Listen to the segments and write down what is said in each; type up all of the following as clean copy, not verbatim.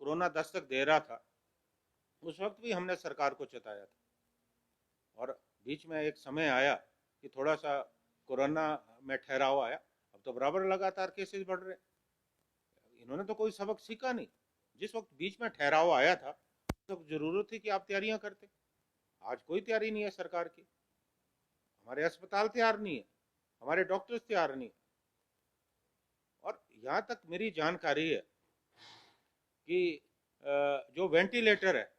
Corona Dastak दे रहा था, उस वक्त भी हमने सरकार को चेताया था। और बीच में एक समय आया कि थोड़ा सा कोरोना में ठहराव आया, अब तो बराबर लगातार केसेस बढ़ रहे। इन्होंने तो कोई सबक सीखा नहीं। जिस वक्त बीच में ठहराव आया था, उस वक्त जरूरत थी कि आप तैयारियां करते। आज कोई तैयारी नहीं है सरकार की। हमारे अस्पताल तैयार नहीं है, हमारे डॉक्टर्स तैयार नहीं है। और यहां तक मेरी जानकारी है कि जो वेंटिलेटर है,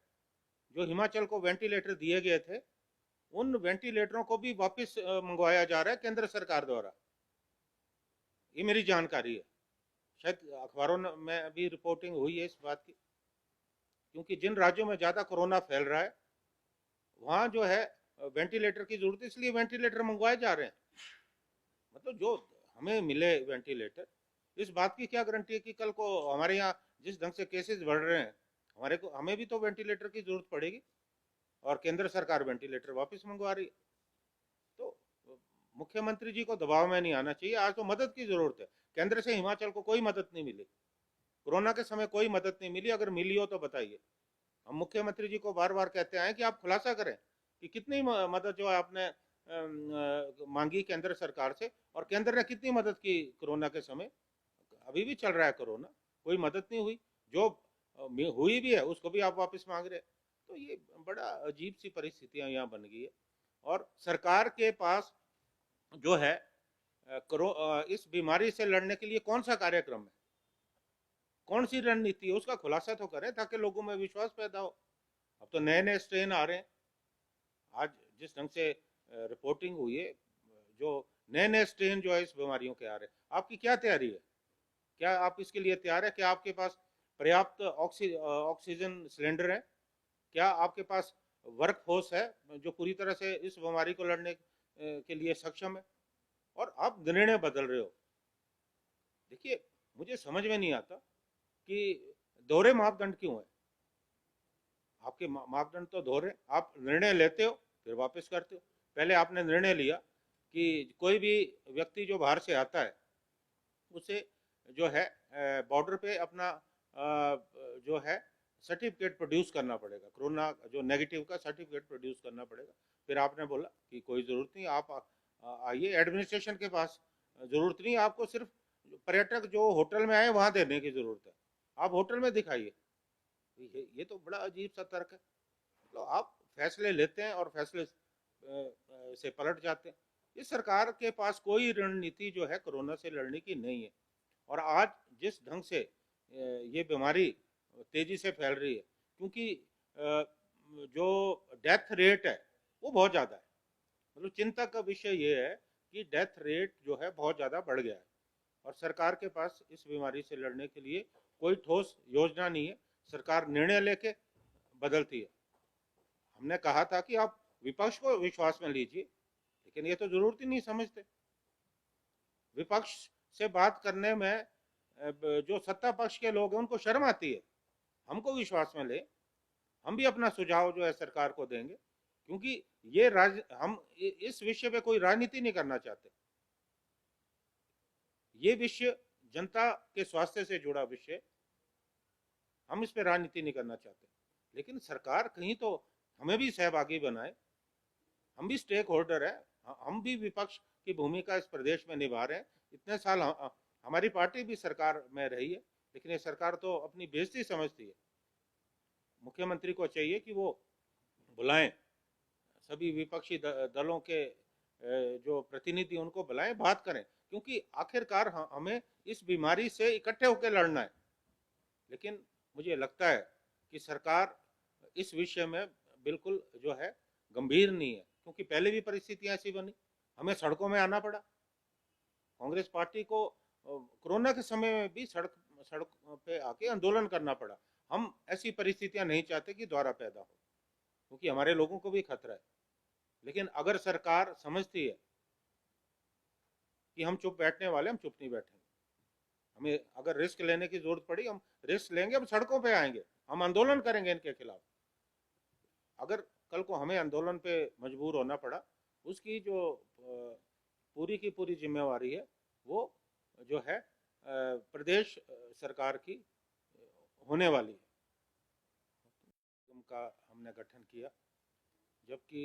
जो हिमाचल को वेंटिलेटर दिए गए थे, उन वेंटिलेटरों को भी वापस मंगवाया जा रहा है केंद्र सरकार द्वारा। ये मेरी जानकारी है, शायद अखबारों में भी रिपोर्टिंग हुई है इस बात की। क्योंकि जिन राज्यों में ज्यादा कोरोना फैल रहा है, वहां जो है वेंटिलेटर की जरूरत है, इसलिए वेंटिलेटर मंगवाए जा रहे हैं। मतलब जो हमें मिले वेंटिलेटर, इस बात की क्या गारंटी है कि कल को हमारे यहाँ जिस ढंग से केसेस बढ़ रहे हैं, हमें भी तो वेंटिलेटर की जरूरत पड़ेगी, और केंद्र सरकार वेंटिलेटर वापस मंगवा रही है। तो मुख्यमंत्री जी को दबाव में नहीं आना चाहिए। आज तो मदद की जरूरत है। केंद्र से हिमाचल को कोई मदद नहीं मिली, कोरोना के समय कोई मदद नहीं मिली। अगर मिली हो तो बताइए। हम मुख्यमंत्री जी को बार बार कहते हैं कि आप खुलासा करें कि कितनी मदद जो है आपने मांगी केंद्र सरकार से, और केंद्र ने कितनी मदद की कोरोना के समय। अभी भी चल रहा है कोरोना, कोई मदद नहीं हुई। जो हुई भी है उसको भी आप वापस मांग रहे हैं। तो ये बड़ा अजीब सी परिस्थितियां यहाँ बन गई है। और सरकार के पास जो है इस बीमारी से लड़ने के लिए कौन सा कार्यक्रम है, कौन सी रणनीति है, उसका खुलासा तो करें ताकि लोगों में विश्वास पैदा हो। अब तो नए नए स्ट्रेन आ रहे हैं। आज जिस ढंग से रिपोर्टिंग हुई है, जो नए नए स्ट्रेन जो है इस बीमारियों के आ रहे हैं, आपकी क्या तैयारी है? क्या आप इसके लिए तैयार है? क्या आपके पास पर्याप्त ऑक्सीजन सिलेंडर है? क्या आपके पास वर्क फोर्स है जो पूरी तरह से इस बीमारी को लड़ने के लिए सक्षम है? और आप निर्णय बदल रहे हो। देखिए, मुझे समझ में नहीं आता कि दोहरे मापदंड क्यों है। आपके मापदंड तो दोहरे। आप निर्णय लेते हो फिर वापस करते हो। पहले आपने निर्णय लिया कि कोई भी व्यक्ति जो बाहर से आता है उसे जो है बॉर्डर पे अपना जो है सर्टिफिकेट प्रोड्यूस करना पड़ेगा, कोरोना जो नेगेटिव का सर्टिफिकेट प्रोड्यूस करना पड़ेगा। फिर आपने बोला कि कोई ज़रूरत नहीं, आप आइए एडमिनिस्ट्रेशन के पास, ज़रूरत नहीं आपको, सिर्फ पर्यटक जो होटल में आए वहाँ देने की ज़रूरत है, आप होटल में दिखाइए। ये तो बड़ा अजीब सा तर्क है। तो आप फैसले लेते हैं और फैसले से पलट जाते हैं। इस सरकार के पास कोई रणनीति जो है कोरोना से लड़ने की नहीं है। और आज जिस ढंग से ये बीमारी तेजी से फैल रही है, क्योंकि जो डेथ रेट है वो बहुत ज़्यादा है। मतलब चिंता का विषय ये है कि डेथ रेट जो है बहुत ज़्यादा बढ़ गया है, और सरकार के पास इस बीमारी से लड़ने के लिए कोई ठोस योजना नहीं है। सरकार निर्णय लेके बदलती है। हमने कहा था कि आप विपक्ष को विश्वास में लीजिए, लेकिन ये तो जरूरत ही नहीं समझते। विपक्ष से बात करने में जो सत्ता पक्ष के लोग हैं उनको शर्म आती है। हमको विश्वास में ले, हम भी अपना सुझाव जो है सरकार को देंगे, क्योंकि ये हम इस विषय पे कोई राजनीति नहीं करना चाहते। ये विषय जनता के स्वास्थ्य से जुड़ा विषय, हम इस पे राजनीति नहीं करना चाहते। लेकिन सरकार कहीं तो हमें भी सहभागी बनाए। हम भी स्टेक होल्डर है, हम भी विपक्ष की भूमिका इस प्रदेश में निभा रहे हैं। इतने साल हमारी पार्टी भी सरकार में रही है, लेकिन ये सरकार तो अपनी बेइज्जती समझती है। मुख्यमंत्री को चाहिए कि वो बुलाएं सभी विपक्षी दलों के जो प्रतिनिधि, उनको बुलाएं, बात करें, क्योंकि आखिरकार हमें इस बीमारी से इकट्ठे होकर लड़ना है। लेकिन मुझे लगता है कि सरकार इस विषय में बिल्कुल जो है गंभीर नहीं है, क्योंकि पहले भी परिस्थितियां ऐसी बनी, हमें सड़कों में आना पड़ा। कांग्रेस पार्टी को कोरोना के समय में भी सड़क पे आके आंदोलन करना पड़ा। हम ऐसी परिस्थितियां नहीं चाहते कि दोबारा पैदा हो, क्योंकि हमारे लोगों को भी खतरा है। लेकिन अगर सरकार समझती है कि हम चुप बैठने वाले, हम चुप नहीं बैठेंगे। हमें अगर रिस्क लेने की जरूरत पड़ी, हम रिस्क लेंगे, हम सड़कों पे आएंगे, हम आंदोलन करेंगे इनके खिलाफ। अगर कल को हमें आंदोलन पे मजबूर होना पड़ा, उसकी जो पूरी की पूरी जिम्मेवारी है वो जो है प्रदेश सरकार की होने वाली है। का हमने गठन किया, जबकि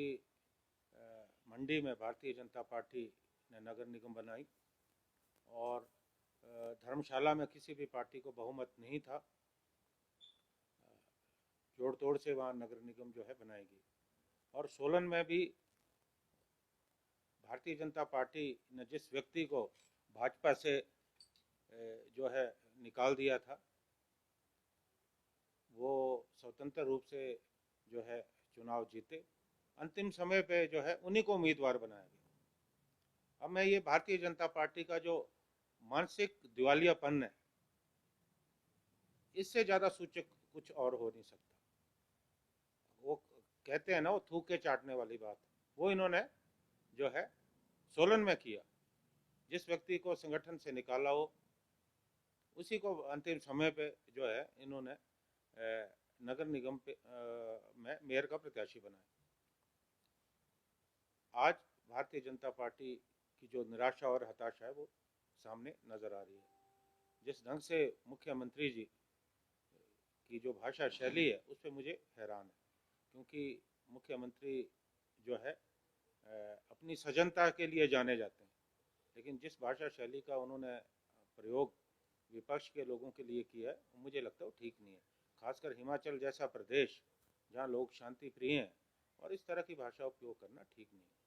मंडी में भारतीय जनता पार्टी ने नगर निगम बनाई और धर्मशाला में किसी भी पार्टी को बहुमत नहीं था। जोड़ तोड़ से वहाँ नगर निगम जो है बनाई गई। और सोलन में भी भारतीय जनता पार्टी ने जिस व्यक्ति को भाजपा से जो है निकाल दिया था, वो स्वतंत्र रूप से जो है चुनाव जीते। अंतिम समय पे जो है उन्हीं को उम्मीदवार बनाया गया। अब मैं ये भारतीय जनता पार्टी का जो मानसिक दिवालियापन है, इससे ज़्यादा सूचक कुछ और हो नहीं सकता। वो कहते हैं ना, वो थूक के चाटने वाली बात, वो इन्होंने जो है सोलन में किया। जिस व्यक्ति को संगठन से निकाला हो, उसी को अंतिम समय पे जो है इन्होंने नगर निगम पे में मेयर का प्रत्याशी बनाया। आज भारतीय जनता पार्टी की जो निराशा और हताशा है वो सामने नजर आ रही है। जिस ढंग से मुख्यमंत्री जी की जो भाषा शैली है, उस पर मुझे हैरान है, क्योंकि मुख्यमंत्री जो है अपनी सजनता के लिए जाने जाते हैं, लेकिन जिस भाषा शैली का उन्होंने प्रयोग विपक्ष के लोगों के लिए किया है, मुझे लगता है वो ठीक नहीं है। खासकर हिमाचल जैसा प्रदेश जहाँ लोग शांति प्रिय हैं, और इस तरह की भाषा उपयोग करना ठीक नहीं है।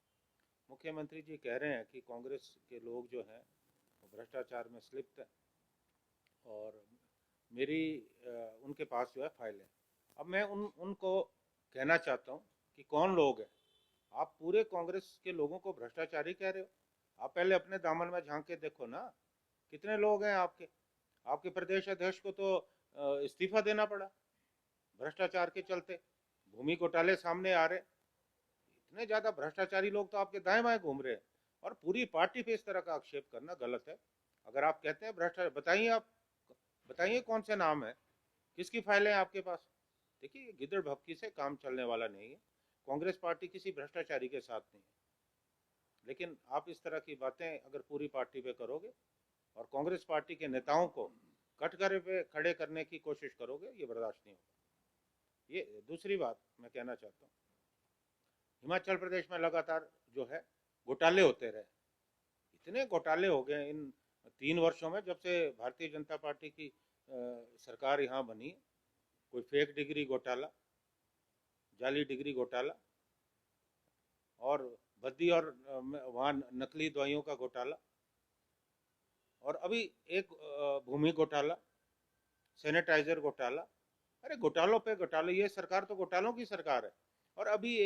मुख्यमंत्री जी कह रहे हैं कि कांग्रेस के लोग जो हैं वो भ्रष्टाचार में लिप्त है, और मेरी उनके पास जो है फाइल है। अब मैं उनको कहना चाहता हूँ कि कौन लोग हैं। आप पूरे कांग्रेस के लोगों को भ्रष्टाचारी कह रहे हो? आप पहले अपने दामन में झांक के देखो ना, कितने लोग हैं आपके प्रदेश अध्यक्ष को तो इस्तीफा देना पड़ा भ्रष्टाचार के चलते। भूमि घोटाले सामने आ रहे, इतने ज्यादा भ्रष्टाचारी लोग तो आपके दाएं बाएं घूम रहे हैं, और पूरी पार्टी पे इस तरह का आक्षेप करना गलत है। अगर आप कहते हैं भ्रष्टाचार, बताइए, आप बताइए कौन से नाम है, किसकी फाइलें हैं आपके पास। देखिए, गिदड़ भपकी से काम चलने वाला नहीं है। कांग्रेस पार्टी किसी भ्रष्टाचारी के साथ नहीं है, लेकिन आप इस तरह की बातें अगर पूरी पार्टी पे करोगे और कांग्रेस पार्टी के नेताओं को कटघरे पे खड़े करने की कोशिश करोगे, ये बर्दाश्त नहीं होगा। ये दूसरी बात मैं कहना चाहता हूँ, हिमाचल प्रदेश में लगातार जो है घोटाले होते रहे। इतने घोटाले हो गए इन 3 वर्षों में, जब से भारतीय जनता पार्टी की सरकार यहाँ बनी है। कोई फेक डिग्री घोटाला, जाली डिग्री घोटाला, और बद्दी और वहाँ नकली दवाइयों का घोटाला, और अभी एक भूमि घोटाला, सैनिटाइजर घोटाला। अरे घोटालों पे घोटाले, ये सरकार तो घोटालों की सरकार है। और अभी